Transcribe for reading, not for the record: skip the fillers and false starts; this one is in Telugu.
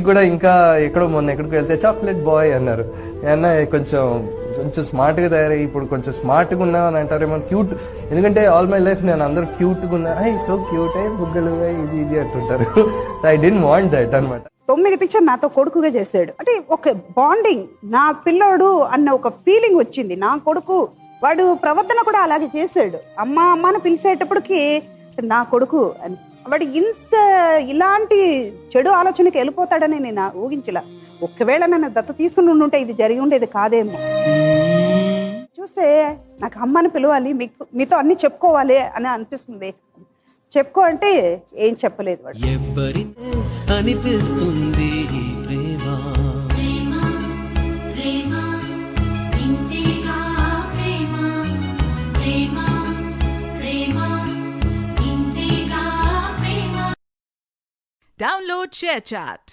కూడా ఇంకా ఎక్కడికి వెళ్తే చాక్లెట్ బాయ్ అన్నారు. అన్న కొంచెం స్మార్ట్గా తయారయ్యి ఇప్పుడు కొంచెం స్మార్ట్గా ఉన్నా అని అంటారేమో, క్యూట్. ఎందుకంటే ఆల్ మై లైఫ్ నేను అందరూ క్యూట్గా ఉన్నా, సో క్యూట్ బుగ్గలు ఇది అంటుంటారు. ఐ డోంట్ వాంట్ దట్ అనమాట. 9 పిక్చర్ నాతో కొడుకుగా చేశాడు. అంటే ఒక బాండింగ్, నా పిల్లోడు అన్న ఒక ఫీలింగ్ వచ్చింది. నా కొడుకు వాడు ప్రవర్తన కూడా అలాగే చేశాడు. అమ్మ అని పిలిచేటప్పటికి నా కొడుకు అని. వాడు ఇలాంటి చెడు ఆలోచనకి వెళ్ళిపోతాడని నేను ఊహించలా. ఒకవేళ నన్ను దత్తు తీసుకుని ఉండుంటే ఇది జరిగి ఉండేది కాదేమో. చూస్తే నాకు అమ్మని పిలవాలి, మీతో అన్ని చెప్పుకోవాలి అని అనిపిస్తుంది. చెప్పుకో అంటే ఏం చెప్పలేదు వాడు. అనిపిస్తుంది Download ShareChat.